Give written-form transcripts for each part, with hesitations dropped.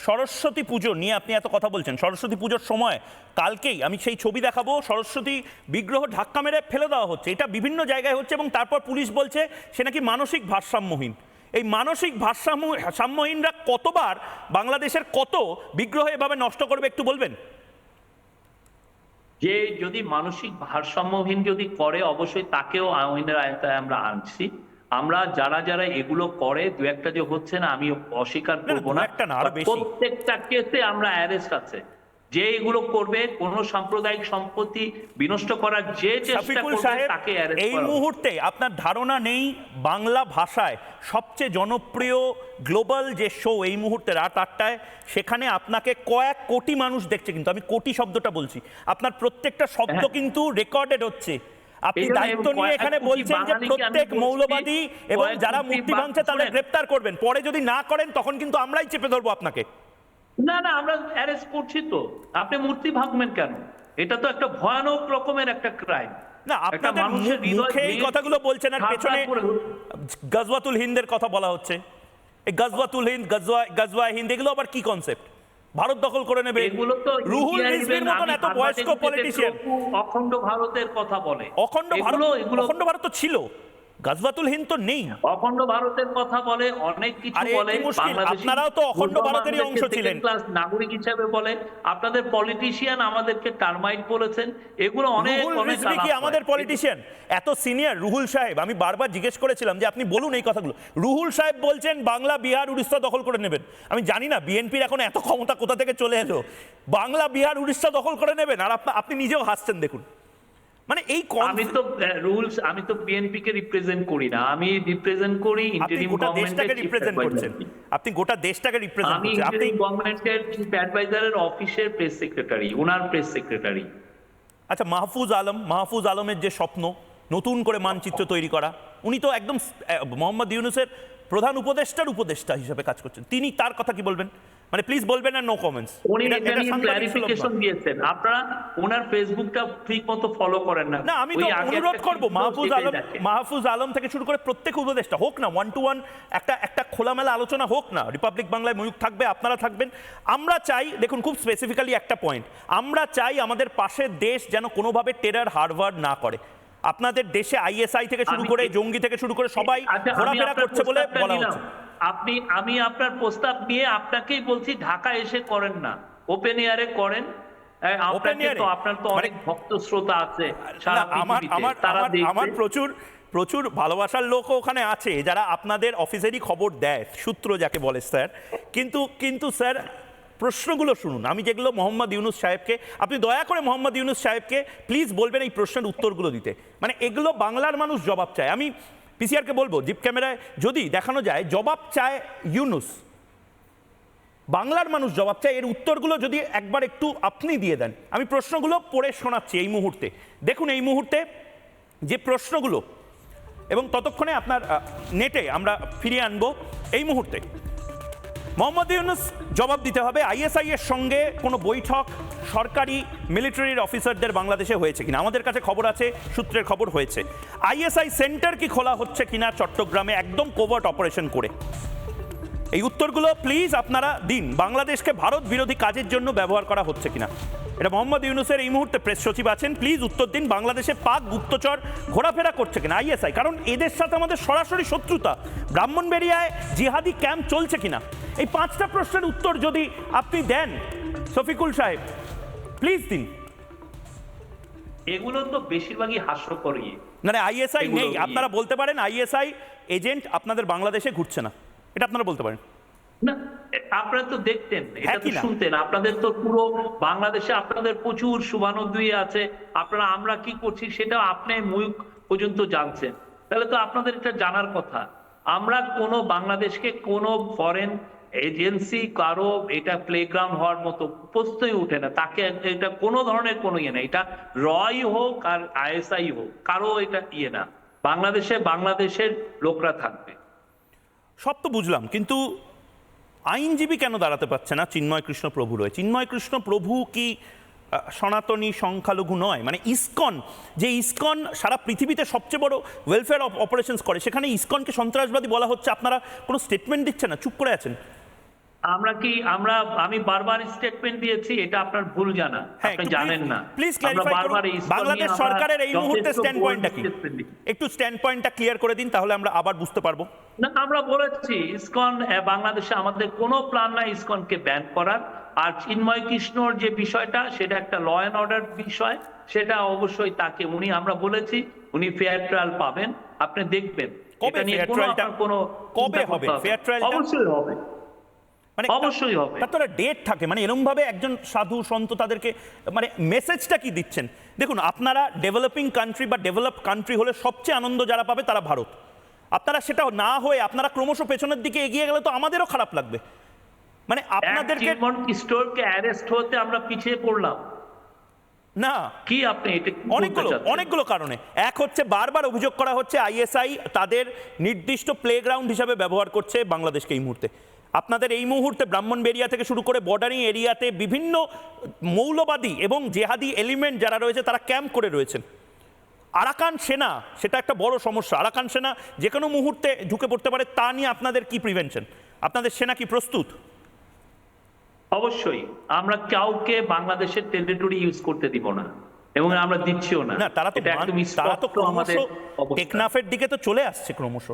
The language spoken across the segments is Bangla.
সরস্বতী পুজো নিয়ে আপনি এত কথা বলছেন, সরস্বতী পুজোর সময় কালকেই আমি সেই ছবি দেখাবো, সরস্বতী বিগ্রহ ধাক্কা মেরে ফেলে দেওয়া হচ্ছে, এটা বিভিন্ন জায়গায় হচ্ছে এবং তারপর পুলিশ বলছে সে নাকি মানসিক ভারসাম্যহীন। এই মানসিক ভারসাম্যহীনরা কতবার বাংলাদেশের কত বিগ্রহ এভাবে নষ্ট করবে একটু বলবেন? যে যদি মানসিক ভারসাম্যহীন যদি করে অবশ্যই তাকেও আইনের আয়তায় আমরা আনছি। আমরা যারা যারা এগুলো করে দু একটা যে হচ্ছে না আমি অস্বীকার করবো না, প্রত্যেকটা কেসে আমরা অ্যারেস্ট আছে। যে এগুলো করবে কোন সাম্প্রদায়িক সম্পত্তি বিনষ্ট করার যে চেষ্টা করবে তাকে অ্যারেস্ট করা। এই মুহূর্তে আপনার ধারণা নেই বাংলা ভাষায় সবচেয়ে জনপ্রিয় গ্লোবাল যে শো এই মুহূর্তে রাত ৮টায়, সেখানে আপনাকে কয়েক কোটি মানুষ দেখছে, কিন্তু আমি কোটি শব্দটা বলছি, আপনার প্রত্যেকটা শব্দ কিন্তু রেকর্ডেড হচ্ছে। আপনি দায়িত্ব নিয়ে এখানে বলছেন যে প্রত্যেক মৌলবাদী এবং যারা মূর্তি ভাঙছে তাদের গ্রেপ্তার করবেন, পরে যদি না করেন তখন কিন্তু আমরাই চেপে ধরবো আপনাকে। না না, আমরা অ্যারেস্ট করছি তো, আপনি মূর্তি ভাঙবেন কেন? এটা তো একটা ভয়ানক রকমের একটা ক্রাইম। না, আপনাদের মুখে এই কথাগুলো বলছেন আর পেছনে গজওয়াতুল হিন্দের কথা বলা হচ্ছে। এই গজওয়াতুল হিন্দ, গজওয়া হিন্দ এগুলো আবার কি কনসেপ্ট? ভারত দখল করে নেবে, রুহুল রিজভির মতন এত বয়স্ক পলিটিশিয়ান অখণ্ড ভারতের কথা বলে। অখণ্ড ভারত তো ছিল, গজওয়াতুল হিন্দ তো নেই। অখণ্ড ভারতের কথা বলে, অনেক কিছু বলে। আপনারাও তো অখণ্ড ভারতেরই অংশ ছিলেন, ক্লাস নাগরিক হিসেবে বলে। আপনাদের পলিটিশিয়ান আমাদেরকে টার্মাইট বলেছেন, এগুলো অনেক অনেক। কি আমাদের পলিটিশিয়ান এত সিনিয়র? রুহুল সাহেব, আমি বারবার জিজ্ঞেস করেছিলাম যে আপনি বলুন এই কথাগুলো। রুহুল সাহেব বলছেন বাংলা, বিহার, উড়িষ্যা দখল করে নেবেন। আমি জানি না বিএনপির এখন এত ক্ষমতা কোথা থেকে চলে এলো, বাংলা, বিহার, উড়িষ্যা দখল করে নেবেন, আর আপনি নিজেও হাসছেন। দেখুন, মানে এই আমি তো বিএনপি কে রিপ্রেজেন্ট করি না, আমি রিপ্রেজেন্ট করি ইন্টারিম গভর্নমেন্টকে রিপ্রেজেন্ট করছেন। আপনি গোটা দেশটাকে রিপ্রেজেন্ট করছেন। আপনি গভর্নমেন্টের চিফ অ্যাডভাইজারের অফিসের প্রেস সেক্রেটারি, ওনার প্রেস সেক্রেটারি। আচ্ছা, মাহফুজ আলমের যে স্বপ্ন নতুন করে মানচিত্র তৈরি করা, উনি তো একদম মোহাম্মদ ইউনূসের প্রধান উপদেষ্টা হিসেবে কাজ করছেন, তিনি তার কথা কি বলবেন? মানে প্লিজ বলবেন না, নো কমেন্টস। উনি ক্লারিফিকেশন দিয়েছেন, আপনারা ওনার ফেসবুকটা ঠিকমতো ফলো করেন না। না, আমি তো অনুরোধ করব মাহফুজ আলম থেকে শুরু করে প্রত্যেক উপদেষ্টা হোক না, 1-to-1 একটা খোলামেলা আলোচনা হোক না। রিপাবলিক বাংলায় ময়ূক থাকবে, আপনারা থাকবেন। আমরা চাই, দেখুন খুব স্পেসিফিক্যালি একটা পয়েন্ট, আমরা চাই আমাদের পাশের দেশ যেন কোনোভাবে টেরর হারবার না করে। আপনাদের দেশে আইএসআই থেকে শুরু করে জঙ্গি থেকে শুরু করে সবাই ঘোরাফেরা করছে বলে বলা হচ্ছে। আমি আপনার প্রস্তাব নিয়ে আপনাকেই বলছি, ঢাকা এসে করেন না, ওপেন এয়ারে করেন। আপনার তো অনেক ভক্ত শ্রোতা আছে, আমার প্রচুর ভালোবাসার লোকও ওখানে আছে যারা আপনাদের অফিসেরই খবর দেয়, সূত্র যাকে বলে স্যার। কিন্তু স্যার প্রশ্নগুলো শুনুন, আমি যেগুলো মোহাম্মদ ইউনূস সাহেবকে, আপনি দয়া করে মোহাম্মদ ইউনূস সাহেবকে প্লিজ বলবেন এই প্রশ্নের উত্তরগুলো দিতে। মানে এগুলো বাংলার মানুষ জবাব চায়। আমি পিসিআরকে বলবো জিপ ক্যামেরায় যদি দেখানো যায় জবাব চায় ইউনূস, বাংলার মানুষ জবাব চায়, এর উত্তরগুলো যদি একবার একটু আপনি দিয়ে দেন। আমি প্রশ্নগুলো পড়ে শোনাচ্ছি এই মুহূর্তে। দেখুন এই মুহূর্তে যে প্রশ্নগুলো, এবং ততক্ষণে আপনার নেটে আমরা ফিরিয়ে আনবো। এই মুহূর্তে মোহাম্মদ ইউনূস জবাব দিতে হবে, আইএসআই এর সঙ্গে কোনো বৈঠক সরকারি মিলিটারির অফিসারদের বাংলাদেশে হয়েছে কিনা। আমাদের কাছে খবর আছে, সূত্রের খবর হয়েছে। আইএসআই সেন্টার কি খোলা হচ্ছে কিনা চট্টগ্রামে, একদম কোভার্ট অপারেশন করে। এই উত্তরগুলো প্লিজ আপনারা দিন। বাংলাদেশকে ভারত বিরোধী কাজের জন্য ব্যবহার করা হচ্ছে কিনা, এটা মোহাম্মদ ইউনূসের এই মুহূর্তে প্রেস সচিব আছেন, প্লিজ উত্তর দিন। বাংলাদেশে পাক গুপ্তচর ঘোরাফেরা করছে কিনা আইএসআই, কারণ এদের সাথে আমাদের সরাসরি শত্রুতা। ব্রাহ্মণবাড়িয়ায় জিহাদি ক্যাম্প চলছে কিনা। এই 5টা প্রশ্নের উত্তর যদি আপনি দেন শফিকুল সাহেব, প্লিজ দিন। এগুলো তো বেশিরভাগই হাস্যকরই। না, আইএসআই নেই, আপনারা বলতে পারেন আইএসআই এজেন্ট আপনাদের বাংলাদেশে ঘুরছে না, এটা আপনারা বলতে পারেন। না, আপনারা তো দেখতেন, এটা তো শুনতেন। আপনাদের তো পুরো বাংলাদেশে আপনাদের প্রচুর শুভানুদ্দয়ী আছে, আপনারা আমরা কি করছি সেটা আপনি মুখ পর্যন্ত জানছেন, তাহলে তো আপনাদের এটা জানার কথা। আমরা কোনো বাংলাদেশকে কোনো ফরেন এজেন্সি কারো এটা প্লেগ্রাউন্ড হওয়ার মতো প্রশ্নই উঠে না, তাকে এটা কোনো ধরনের কোনো ইয়ে না। এটা রয় হোক আর আইএসআই হোক, কারো এটা ইয়ে না। বাংলাদেশের লোকরা থাকবে। সব তো বুঝলাম, কিন্তু আইনজীবী কেন দাঁড়াতে পারছে না চিন্ময় কৃষ্ণ প্রভু রয়ে? চিন্ময় কৃষ্ণ প্রভু কি সনাতনী সংখ্যালঘু নয়? মানে ইসকন সারা পৃথিবীতে সবচেয়ে বড় ওয়েলফেয়ার অপারেশনস করে, সেখানে ইসকনকে সন্ত্রাসবাদী বলা হচ্ছে, আপনারা কোনো স্টেটমেন্ট দিচ্ছেন না, চুপ করে আছেন। আমি বারবার স্টেটমেন্ট দিয়েছি, এটা আপনার ভুল জানা, আপনি জানেন না। প্লিজ ক্ল্যারিফাই করুন বাংলাদেশ সরকারের এই মুহূর্তে স্ট্যান্ড পয়েন্টটা কি, একটু স্ট্যান্ড পয়েন্টটা ক্লিয়ার করে দিন, তাহলে আমরা আবার বুঝতে পারবো। না, আমরা বলেছি ইসকন বাংলাদেশে আমাদের কোনো প্ল্যান নাই ইসকনকে ব্যান করার। আর চিন্ময় কৃষ্ণর যে বিষয়টা, সেটা একটা ল অ্যান্ড অর্ডার বিষয়, সেটা অবশ্যই তাকে আমরা বলেছি উনি ফেয়ার ট্রায়াল পাবেন, আপনি দেখবেন। কবে হবে ফেয়ার ট্রায়াল? অবশ্যই হবে, মানে অবশ্যই হবে। তার ডেট থাকে, মানে এরকম ভাবে একজন সাধু সন্ত তাদেরকে মানে মেসেজটা কি দিচ্ছেন? দেখুন, আপনারা ডেভেলপিং কান্ট্রি বা ডেভেলপড কান্ট্রি হলে সবচেয়ে আনন্দ যারা পাবে তারা ভারত। আপনারা সেটা না হয়ে আপনারা ক্রমশ পেছনের দিকে এগিয়ে গেলে তো আমাদেরও খারাপ লাগবে। মানে আপনাদেরকে স্টোরকে অ্যারেস্ট হতে আমরা পিছিয়ে পড়লাম না, কি আপনি এটা অনেকগুলো কারণে। এক হচ্ছে বারবার অভিযোগ করা হচ্ছে আইএসআই তাদের নির্দিষ্ট প্লেগ্রাউন্ড হিসাবে ব্যবহার করছে বাংলাদেশকে এই মুহূর্তে। আপনাদের এই মুহূর্তে ব্রাহ্মণবেড়িয়া থেকে শুরু করে বর্ডারিং এরিয়াতে বিভিন্ন মৌলবাদী এবং জেহাদি এলিমেন্ট যারা রয়েছে তারা ক্যাম্প করে রয়েছেন। আরাকান সেনা, সেটা একটা বড় সমস্যা। আরাকান সেনা যে কোনো মুহূর্তে ঢুকে পড়তে পারে, তা নিয়ে আপনাদের কি প্রিভেনশন? আপনাদের সেনা কি প্রস্তুত? অবশ্যই আমরা কাউকে বাংলাদেশের টেরিটরি ইউজ করতে দিব না, এবং আমরা দিচ্ছিও না। তারা তো ক্রমশ টেকনাফের দিকে তো চলে আসছে ক্রমশ।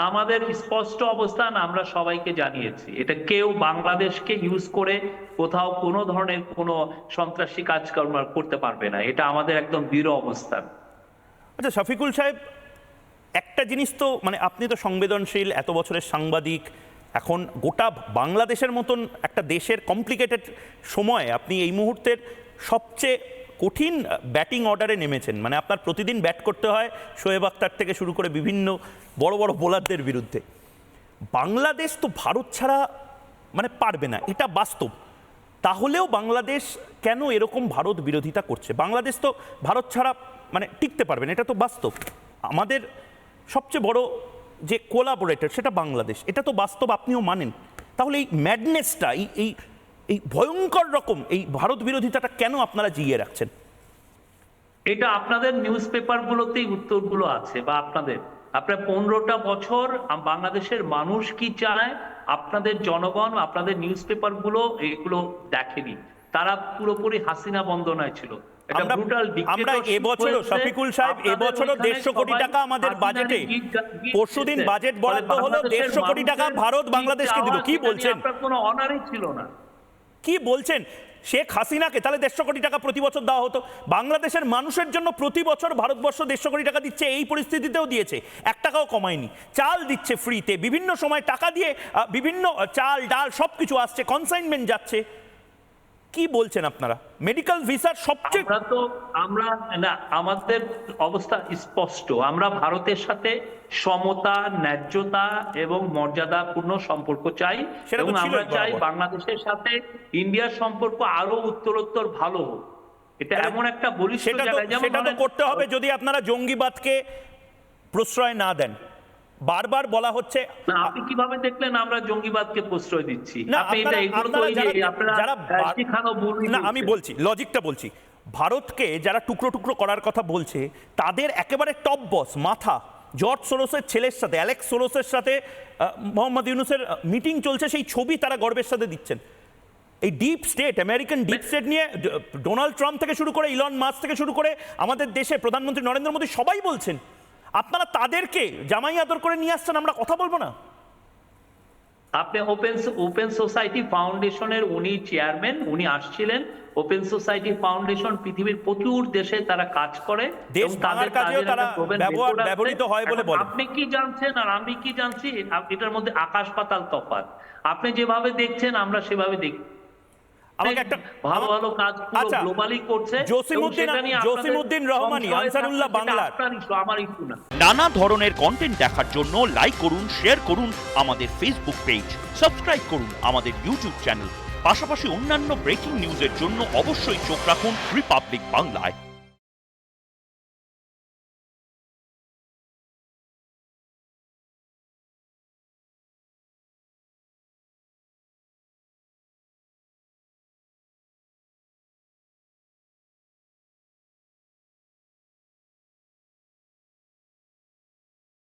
আমাদের স্পষ্ট অবস্থান আমরা সবাইকে জানিয়েছি, এটা কেউ বাংলাদেশকে ইউজ করে কোথাও কোনো ধরনের কোনো সন্ত্রাসী কাজকর্ম করতে পারবে না, এটা আমাদের একদম দৃঢ় অবস্থান। আচ্ছা শফিকুল সাহেব, একটা জিনিস তো মানে আপনি তো সংবেদনশীল, এত বছরের সাংবাদিক, এখন গোটা বাংলাদেশের মতন একটা দেশের কমপ্লিকেটেড সময় আপনি এই মুহূর্তের সবচেয়ে কঠিন ব্যাটিং অর্ডারে নেমেছেন। মানে আপনার প্রতিদিন ব্যাট করতে হয় শোয়েব আখতার থেকে শুরু করে বিভিন্ন বড় বড় বোলারদের বিরুদ্ধে। বাংলাদেশ তো ভারত ছাড়া মানে পারবে না, এটা বাস্তব। তাহলেও বাংলাদেশ কেন এরকম ভারত বিরোধিতা করছে? বাংলাদেশ তো ভারত ছাড়া মানে টিকতে পারবে না, এটা তো বাস্তব। আমাদের সবচেয়ে বড় যে কোলাবোরেটর সেটা বাংলাদেশ, এটা তো বাস্তব, আপনিও মানেন। তাহলে এই ম্যাডনেসটা, এই এই ভয়ঙ্কর রকম এই ভারত বিরোধিতাটা কেন আপনারা জিইয়ে রাখছেন? এটা আপনাদের নিউজ পেপারগুলোতেই উত্তরগুলো আছে, বা আপনার 15টা বছর বাংলাদেশের মানুষ কি চায়, আপনাদের জনগণ, আপনাদের নিউজ পেপারগুলো এগুলো দেখেনি। তারা পুরোপুরি হাসিনা বন্দনায় ছিল। আমরা এবছরও শফিকুল সাহেব, এবছরও 150 কোটি টাকা আমাদের বাজেটে, পরশুদিন বাজেট বরাদ্দ হলো 150 কোটি টাকা ভারত বাংলাদেশকে দিল। কি বলছেন? আপনার কোনো অনারই ছিল না। কি বলছেন? শেখ হাসিনাকে তাহলে 150 কোটি টাকা প্রতি বছর দেওয়া হতো। বাংলাদেশের মানুষের জন্য প্রতি বছর ভারতবর্ষ 150 কোটি টাকা দিচ্ছে, এই পরিস্থিতিতেও দিয়েছে, 1 টাকাও কমায়নি। চাল দিচ্ছে ফ্রিতে, বিভিন্ন সময় টাকা দিয়ে বিভিন্ন চাল ডাল সব কিছু আসছে, কনসাইনমেন্ট যাচ্ছে। কি বলছেন আপনারা? মেডিকেল ভিসার সবচেয়ে আমাদের অবস্থা স্পষ্ট, আমরা ভারতের সাথে সমতা, ন্যায্যতা এবং মর্যাদাপূর্ণ সম্পর্ক চাই, এবং আমরা চাই বাংলাদেশের সাথে ইন্ডিয়ার সম্পর্ক আরো উত্তরোত্তর ভালো হোক। এটা এমন একটা বলিষ্ঠ জায়গা, যেমন সেটা তো করতে হবে যদি আপনারা জঙ্গিবাদকে প্রশ্রয় না দেন। বারবার বলা হচ্ছে, না আপনি কিভাবে দেখলেন আমরা জঙ্গিবাদকে প্রশ্রয় দিচ্ছি? আমি বলছি, লজিকটা বলছি। ভারতকে যারা টুকরো টুকরো করার কথা বলছে, তাদের একেবারে টপ বস মাথা জর্জ সোরোসের ছেলের সাথে, অ্যালেক্স সোরোসের সাথে মোহাম্মদ ইউনুসের মিটিং চলছে, সেই ছবি তারা গর্বের সাথে দিচ্ছেন। এই deep state, American deep state নিয়ে ডোনাল্ড ট্রাম্প থেকে শুরু করে ইলন মাস্ক থেকে শুরু করে আমাদের দেশে প্রধানমন্ত্রী নরেন্দ্র মোদী সবাই বলছেন। আপনারা তাদেরকে জামাই আদর করে নিয়ে আসছেন, আমরা কথা বলবো না? আপনি ওপেন সোসাইটি ফাউন্ডেশনের উনি চেয়ারম্যান, উনি আসছিলেন। ওপেন সোসাইটি ফাউন্ডেশন পৃথিবীর প্রচুর দেশে তারা কাজ করে, দেশ ভাঙার কাজেও তারা ব্যবহৃত হয় বলে বলেন। আপনি কি জানছেন আর আমি কি জানছি, এটার মধ্যে আকাশ পাতাল তফাৎ। আপনি যেভাবে দেখছেন আমরা সেভাবে দেখি। আমাকে একটা ভালো ভালো কাজ পুরো গ্লোবালি করছে জসিমউদ্দিন রহমানী, আনসারুল্লাহ বাংলার। আমার ইস্যু না। নানা ধরনের কন্টেন্ট দেখার জন্য লাইক করুন, শেয়ার করুন আমাদের ফেসবুক পেজ, সাবস্ক্রাইব করুন আমাদের ইউটিউব চ্যানেল। পাশাপাশি অন্যান্য ব্রেকিং নিউজের জন্য অবশ্যই চোখ রাখুন রিপাবলিক বাংলায়।